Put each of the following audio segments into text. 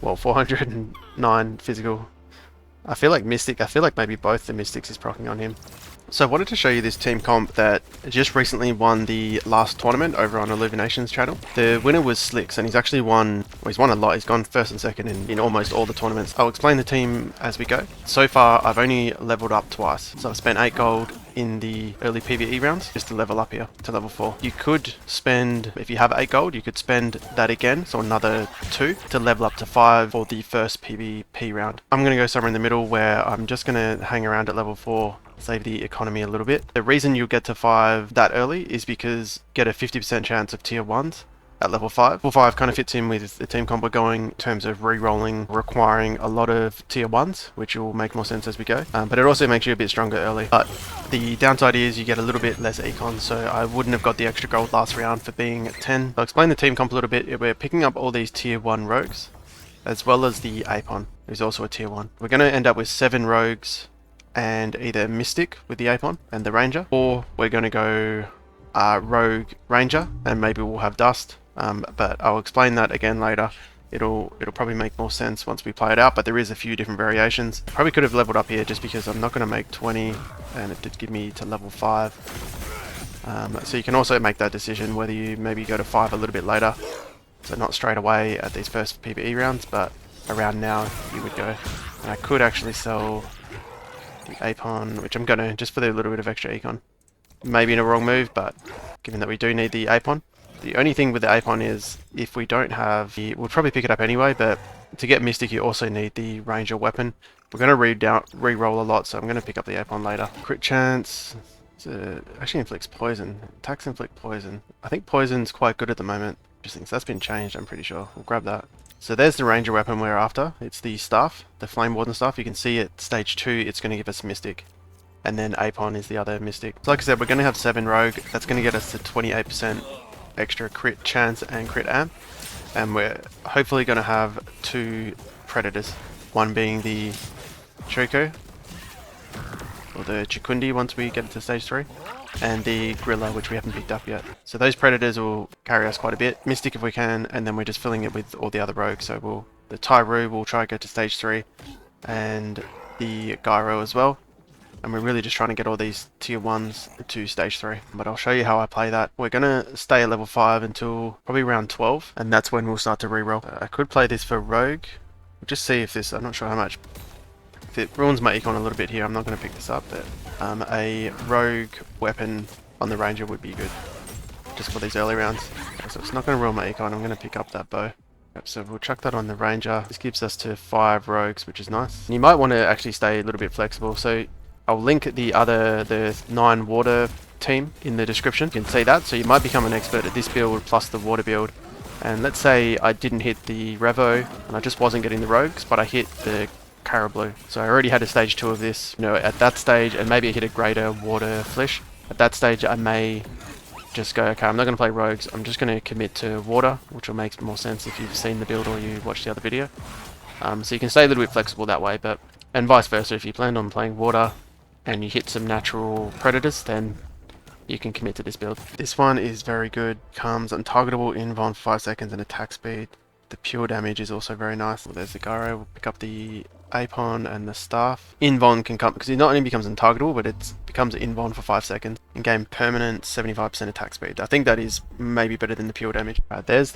well, 409 physical. I feel like Mystic, I feel like maybe both the Mystics is proccing on him. So I wanted to show you this team comp that just recently won the last tournament over on Illumination's channel. The winner was Slicks, and he's actually won, well, he's won a lot. He's gone first and second in almost all the tournaments. I'll explain the team as we go. So far, I've only leveled up twice. So I've spent 8 gold in the early PvE rounds just to level up here to level 4. You could spend, if you have 8 gold, you could spend that again, so another 2 to level up to 5 for the first PvP round. I'm going to go somewhere in the middle where I'm just going to hang around at level 4, save the economy a little bit. The reason you get to 5 that early is because you get a 50% chance of tier 1s at level 5. Level 5 kind of fits in with the team comp we're going in terms of re-rolling, requiring a lot of tier 1s, which will make more sense as we go. But it also makes you a bit stronger early. But the downside is you get a little bit less econ, so I wouldn't have got the extra gold last round for being at 10. I'll explain the team comp a little bit. We're picking up all these tier 1 rogues, as well as the Apon, who's also a tier 1. We're going to end up with 7 rogues, and either Mystic with the Apon and the Ranger, or we're going to go Rogue Ranger, and maybe we'll have Dust. But I'll explain that again later. It'll probably make more sense once we play it out, but there is a few different variations. Probably could have leveled up here just because I'm not going to make 20, and it did give me to level 5. So you can also make that decision whether you maybe go to 5 a little bit later, so not straight away at these first PvE rounds, but around now you would go. And I could actually sell the Apon, which I'm going to, just for the little bit of extra econ. Maybe in a wrong move, but given that we do need the Apon. The only thing with the Apon is, if we don't have the, we'll probably pick it up anyway, but to get Mystic you also need the Ranger weapon. We're going to re-roll a lot, so I'm going to pick up the Apon later. Crit chance, actually inflicts poison. Attacks inflict poison. I think poison's quite good at the moment. Interesting, so that's been changed, I'm pretty sure. We'll grab that. So there's the Ranger weapon we're after. It's the staff, the Flame Warden staff. You can see at stage 2 it's going to give us Mystic. And then Apon is the other Mystic. So like I said, we're going to have 7 Rogue. That's going to get us to 28% extra crit chance and crit amp. And we're hopefully going to have 2 Predators. One being the Choco, or the Chikundi once we get to stage 3. And the Gorilla, which we haven't picked up yet. So those Predators will carry us quite a bit. Mystic if we can, and then we're just filling it with all the other rogues. So the Tyru will try to go to stage 3, and the Gyro as well. And we're really just trying to get all these tier 1s to stage 3. But I'll show you how I play that. We're going to stay at level 5 until probably round 12, and that's when we'll start to reroll. I could play this for Rogue. We'll just see if this, I'm not sure how much. If it ruins my econ a little bit here, I'm not going to pick this up, but a rogue weapon on the Ranger would be good, just for these early rounds. So it's not going to ruin my econ, I'm going to pick up that bow. Yep, so we'll chuck that on the Ranger. This gives us to 5 rogues, which is nice. And you might want to actually stay a little bit flexible, so I'll link the 9 water team in the description. You can see that, so you might become an expert at this build plus the water build. And let's say I didn't hit the Revo, and I just wasn't getting the rogues, but I hit the Caribou. So I already had a stage 2 of this, you know, at that stage, and maybe I hit a greater water flesh. At that stage I may just go, okay, I'm not going to play rogues, I'm just going to commit to water, which will make more sense if you've seen the build or you watched the other video. So you can stay a little bit flexible that way, and vice versa, if you planned on playing water and you hit some natural predators, then you can commit to this build. This one is very good, becomes untargetable invuln for 5 seconds and attack speed. The pure damage is also very nice. Well, there's the Gyro. We'll pick up the Apon and the staff. Invuln can come, because it not only becomes untargetable, but it becomes invuln for 5 seconds. And gain permanent 75% attack speed. I think that is maybe better than the pure damage. This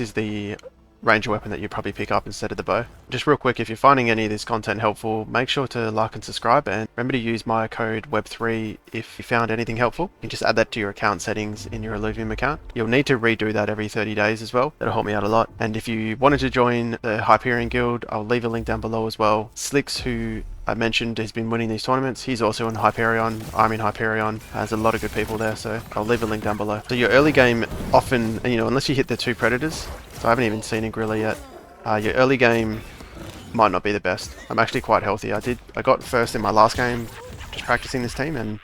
is the Ranger weapon that you probably pick up instead of the bow. Just real quick, if you're finding any of this content helpful, make sure to like and subscribe, and remember to use my code WEB3 if you found anything helpful. You can just add that to your account settings in your Illuvium account. You'll need to redo that every 30 days as well. That'll help me out a lot. And if you wanted to join the Hyperion Guild, I'll leave a link down below as well. Slicks, who I mentioned has been winning these tournaments, he's also in Hyperion. I'm in Hyperion. There's a lot of good people there, so I'll leave a link down below. So your early game often, you know, unless you hit the 2 predators, so I haven't even seen a Gorilla yet, your early game might not be the best. I'm actually quite healthy. I got first in my last game just practicing this team, and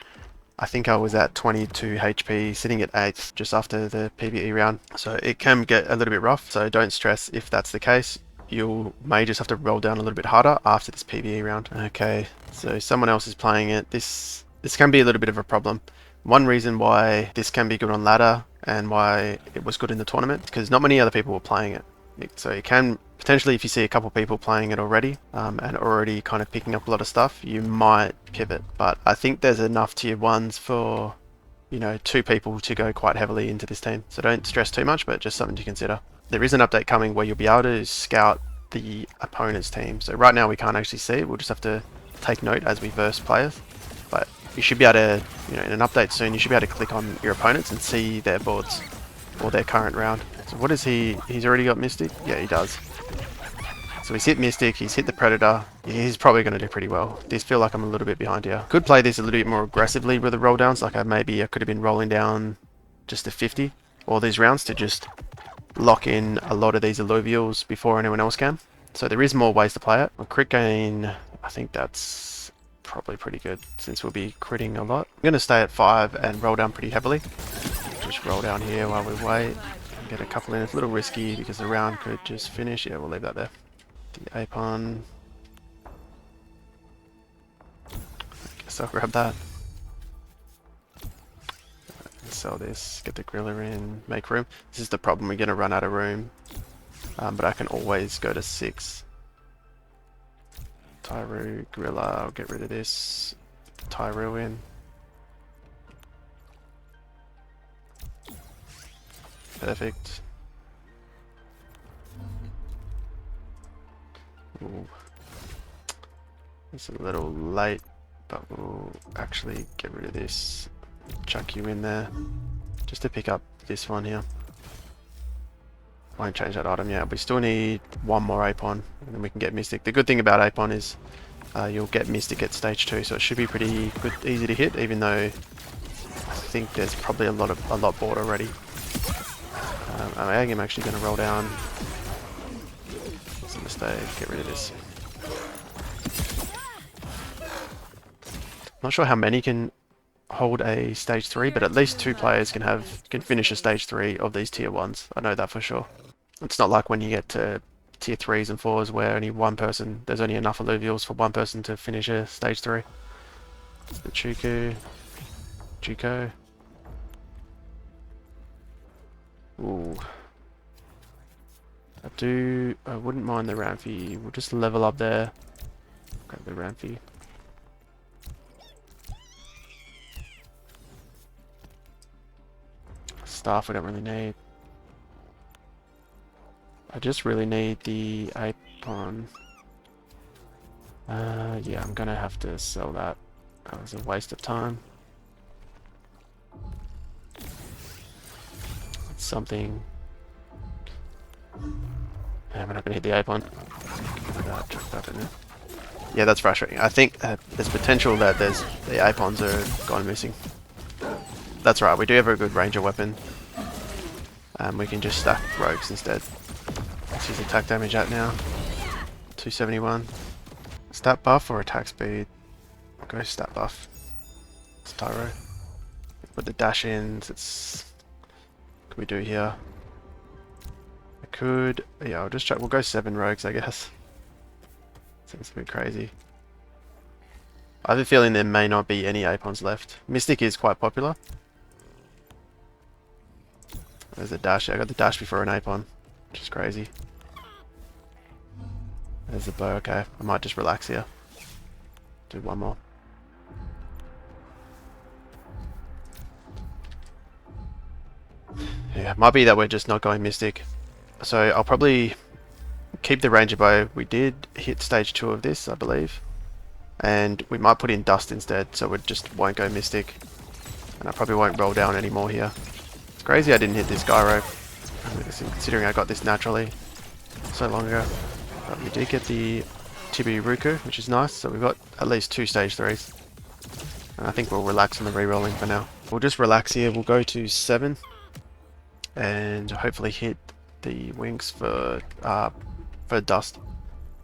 I think I was at 22 HP sitting at 8 just after the PvE round. So it can get a little bit rough, so don't stress if that's the case. You may just have to roll down a little bit harder after this PvE round. Okay, so someone else is playing it. This can be a little bit of a problem. One reason why this can be good on ladder and why it was good in the tournament, because not many other people were playing it. So you can potentially, if you see a couple people playing it already and already kind of picking up a lot of stuff, you might pivot. But I think there's enough tier 1s for, you know, 2 people to go quite heavily into this team. So don't stress too much, but just something to consider. There is an update coming where you'll be able to scout the opponent's team. So right now we can't actually see it. We'll just have to take note as we verse players. But you should be able to, you know, in an update soon, you should be able to click on your opponents and see their boards or their current round. So what is he? He's already got Mystic? Yeah, he does. So he's hit Mystic, he's hit the Predator. He's probably going to do pretty well. I feel like I'm a little bit behind here. Could play this a little bit more aggressively with the roll downs. Like I could have been rolling down just to 50 all these rounds to just lock in a lot of these Illuvials before anyone else can. So there is more ways to play it. A crit gain, I think that's probably pretty good since we'll be critting a lot. I'm going to stay at 5 and roll down pretty heavily. Just roll down here while we wait. Get a couple in. It's a little risky because the round could just finish. Yeah, we'll leave that there. The Apon. I guess I'll grab that. Sell this. Get the griller in. Make room. This is the problem. We're going to run out of room. But I can always go to 6. Tyru, griller. I'll get rid of this. Tyru in. Perfect. Ooh. It's a little late, but we'll actually get rid of this. Chuck you in there. Just to pick up this one here. Won't change that item yet. We still need one more Apon, and then we can get Mystic. The good thing about Apon is you'll get Mystic at stage 2, so it should be pretty good, easy to hit, even though I think there's probably a lot bought already. I am actually going to roll down. It's a mistake. Get rid of this. Not sure how many can hold a stage 3, but at least 2 players can finish a stage 3 of these tier 1s. I know that for sure. It's not like when you get to tier 3s and 4s where there's only enough Illuvials for one person to finish a stage 3. It's the Juko. Ooh. I wouldn't mind the Rampy. We'll just level up there. Grab the Rampy. Staff we don't really need. I just really need the Apon. Yeah, I'm gonna have to sell that. That was a waste of time. It's something. Yeah, we're not gonna hit the Apon. Chuck that in there. Yeah, that's frustrating. I think there's potential that the Apons are gone missing. That's right, we do have a good ranger weapon. We can just stack rogues instead. What's his attack damage at now? 271. Stat buff or attack speed? Go stat buff. It's Tyro. Put the dash in. What can we do here? I could. Yeah, I'll just try. We'll go 7 rogues, I guess. Seems a bit crazy. I have a feeling there may not be any Apons left. Mystic is quite popular. There's a dash. I got the dash before an Apon, which is crazy. There's the bow. Okay, I might just relax here. Do one more. Yeah, it might be that we're just not going Mystic. So I'll probably keep the Ranger Bow. We did hit stage 2 of this, I believe. And we might put in Dust instead, so we just won't go Mystic. And I probably won't roll down anymore here. It's crazy I didn't hit this Gyro, considering I got this naturally so long ago. But we did get the Tibiruku, which is nice, so we've got at least 2 stage 3s. And I think we'll relax on the re-rolling for now. We'll just relax here, we'll go to 7. And hopefully hit the wings for Dust.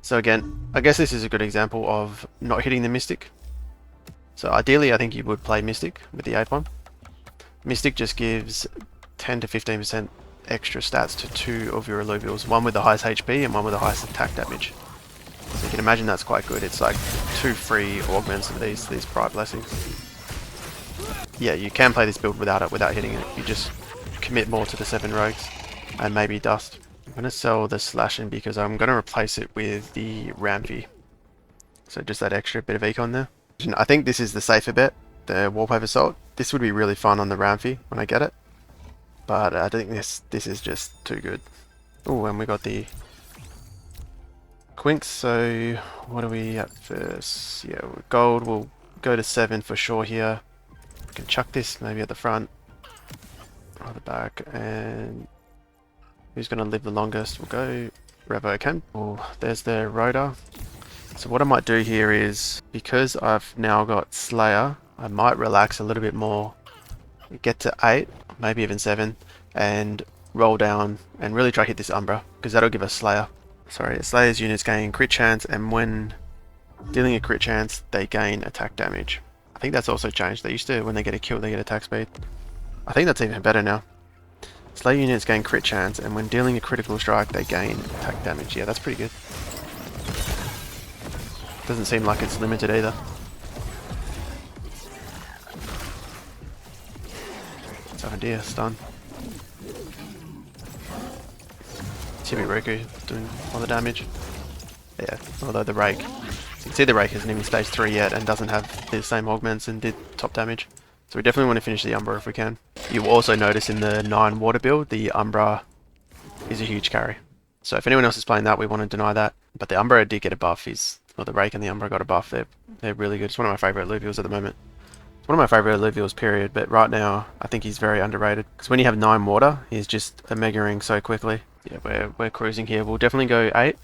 So again, I guess this is a good example of not hitting the Mystic. So ideally I think you would play Mystic with the Apon. Mystic just gives 10 to 15% extra stats to 2 of your Illuvials, one with the highest HP and one with the highest attack damage. So you can imagine that's quite good. It's like 2 free augments of these Bright Blessings. Yeah, you can play this build without hitting it. You just commit more to the 7 rogues and maybe Dust. I'm going to sell the slashing because I'm going to replace it with the Ramfy. So just that extra bit of econ there. I think this is the safer bet, the Wallpaper Salt. This would be really fun on the Ramfy when I get it. But I think this is just too good. Oh, and we got the Quinks, so what are we at first? Yeah, gold will go to 7 for sure here. We can chuck this maybe at the front or the back, and who's going to live the longest? We'll go Revo Ken. Oh, there's the rotor. So what I might do here is, because I've now got Slayer, I might relax a little bit more, get to 8, maybe even 7, and roll down and really try to hit this Umbra, because that'll give us Slayer. Sorry, Slayer's units gain crit chance, and when dealing a crit chance, they gain attack damage. I think that's also changed. They used to, when they get a kill, they get attack speed. I think that's even better now. Slayer units gain crit chance, and when dealing a critical strike, they gain attack damage. Yeah, that's pretty good. Doesn't seem like it's limited either. It's idea, stun. Tibiruku doing all the damage. Yeah, although the Rake, you can see the Rake isn't even stage 3 yet and doesn't have the same augments and did top damage. So we definitely want to finish the Umbra if we can. You'll also notice in the 9 water build, the Umbra is a huge carry. So if anyone else is playing that, we want to deny that. But the Umbra did get a buff. Or the Rake and the Umbra got a buff. They're really good. It's one of my favourite Illuvials at the moment. It's one of my favourite Illuvials, period. But right now, I think he's very underrated. Because when you have 9 water, he's just a mega ring so quickly. Yeah, we're cruising here. We'll definitely go 8.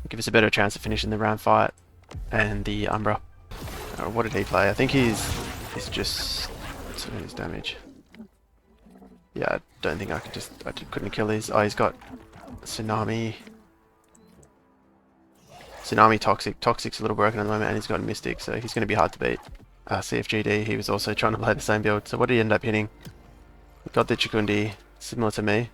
Give us a better chance of finishing the round fight and the Umbra. What did he play? I think he's just his damage. Yeah, I don't think I couldn't kill these. Oh, he's got Tsunami Toxic. Toxic's a little broken at the moment, and he's got Mystic, so he's going to be hard to beat. CFGD, he was also trying to play the same build. So what did he end up hitting? He got the Chikundi, similar to me.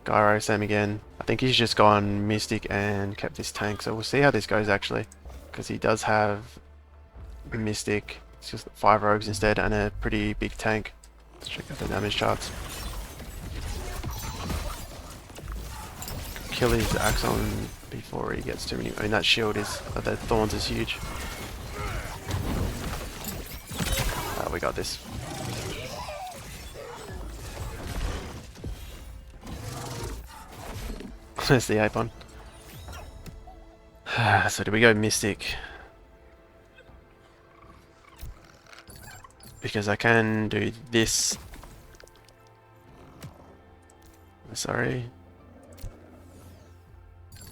Gyro, same again. I think he's just gone Mystic and kept this tank, so we'll see how this goes actually. Because he does have Mystic, it's just 5 rogues instead, and a pretty big tank. Let's check out the damage charts. Kill his Axon before he gets too many. I mean, that shield is, the thorns is huge. We got this. There's the Apon. So do we go Mystic? Because I can do this. Sorry.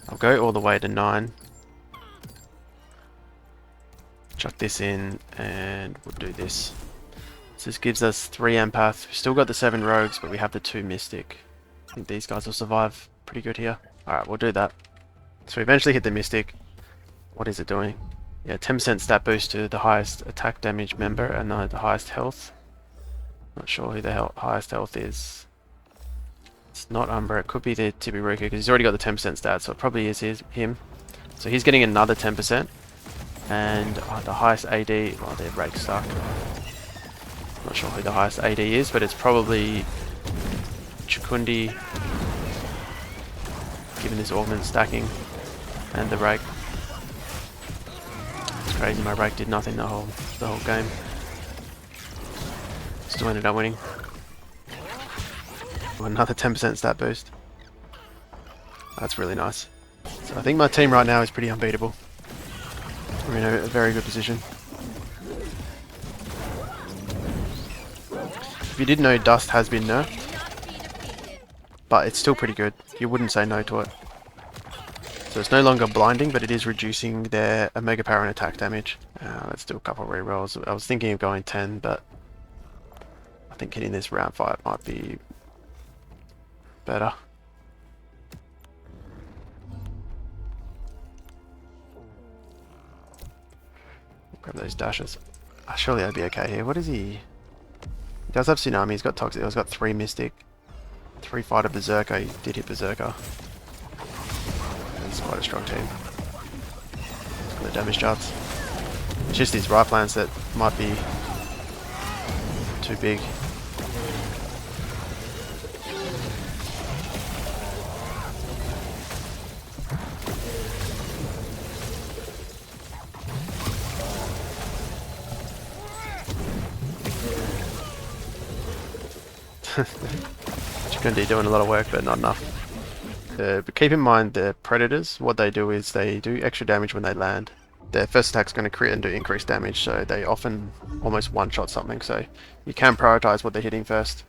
I'll go all the way to 9. Chuck this in and we'll do this. So this gives us 3 empath. We've still got the 7 rogues, but we have the 2 mystic. I think these guys will survive pretty good here. Alright, we'll do that. So we eventually hit the mystic. What is it doing? Yeah, 10% stat boost to the highest attack damage member and the highest health. Not sure who the highest health is. It's not Umbra, it could be the Tibiruku because he's already got the 10% stat, so it probably is him. So he's getting another 10%. And the highest AD, well, they're Rake stuck. Not sure who the highest AD is, but it's probably Chikundi, given this augment stacking, and the Rake. It's crazy, my Rake did nothing the whole game. Still ended up winning. Another 10% stat boost. That's really nice. So I think my team right now is pretty unbeatable. We're in a very good position. If you didn't know, Dust has been nerfed, but it's still pretty good. You wouldn't say no to it. So it's no longer blinding, but it is reducing their Omega Power and attack damage. Let's do a couple of rerolls. I was thinking of going 10, but I think hitting this round fight might be better. Grab those dashes. Surely I'd be okay here. What is he? He does have Tsunami, he's got Toxic, he's got 3 Mystic, 3 Fighter Berserker, he did hit Berserker. It's quite a strong team. Look at the damage charts. It's just these right plans that might be too big. Chikundy doing a lot of work, but not enough. But keep in mind the predators, what they do is they do extra damage when they land. Their first attack's going to crit and do increased damage, so they often almost one-shot something, so you can prioritize what they're hitting first.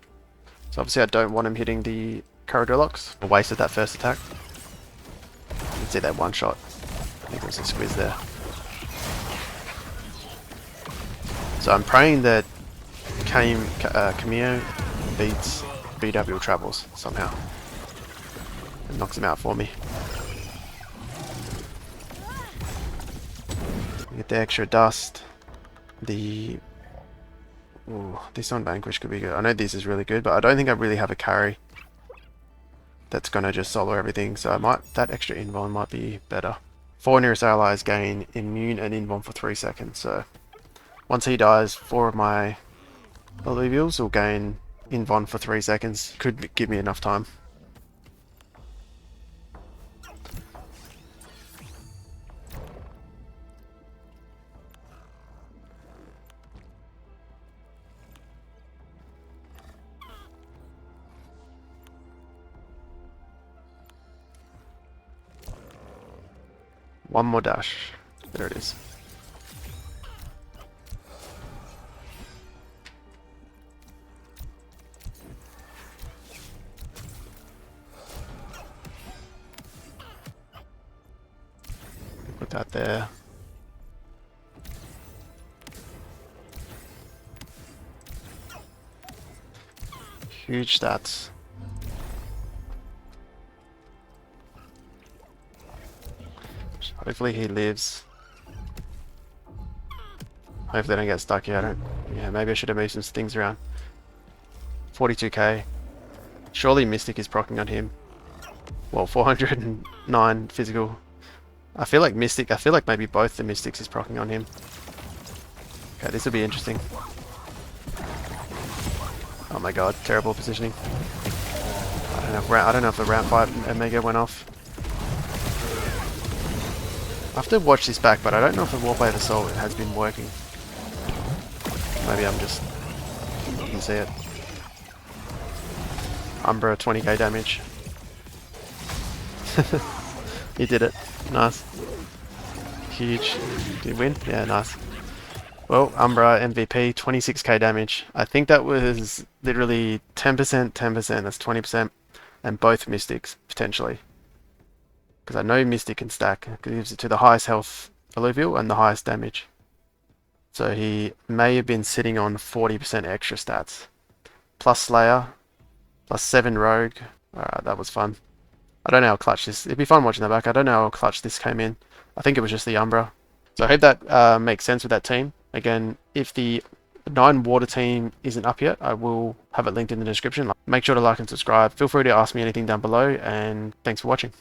So obviously I don't want him hitting the Caradrillox. I wasted that first attack. You can see that one-shot. I think it was a squeeze there. So I'm praying that Cameo beats BW Travels somehow. And knocks him out for me. Get the extra dust. Ooh, this on Vanquish could be good. I know this is really good, but I don't think I really have a carry that's gonna just solo everything, so that extra invuln might be better. 4 nearest allies gain immune and invuln for 3 seconds, so once he dies, 4 of my Illuvials will gain invuln for 3 seconds. Could give me enough time. One more dash. There it is. Put that there. Huge stats. Hopefully he lives. Hopefully I don't get stuck here. Yeah, maybe I should have moved some things around. 42k. Surely Mystic is proccing on him. Well, 409 physical. I feel like maybe both the Mystics is proccing on him. Okay, this will be interesting. Oh my god, terrible positioning. I don't know if the round 5 Omega went off. I have to watch this back, but I don't know if the Warblade Assault has been working. Maybe I'm just didn't see it. Umbra 20k damage. He did it. Nice. Huge. Did he win? Yeah, nice. Well, Umbra MVP, 26k damage. I think that was literally 10%, 10%, that's 20%, and both Mystics, potentially. Because I know Mystic can stack, it gives it to the highest health Illuvial and the highest damage. So he may have been sitting on 40% extra stats. Plus Slayer, plus 7 Rogue. Alright, that was fun. I don't know how clutch this... It'd be fun watching that back. I don't know how clutch this came in. I think it was just the Umbra. So I hope that makes sense with that team. Again, if the 9 water team isn't up yet, I will have it linked in the description. Make sure to like and subscribe. Feel free to ask me anything down below, and thanks for watching.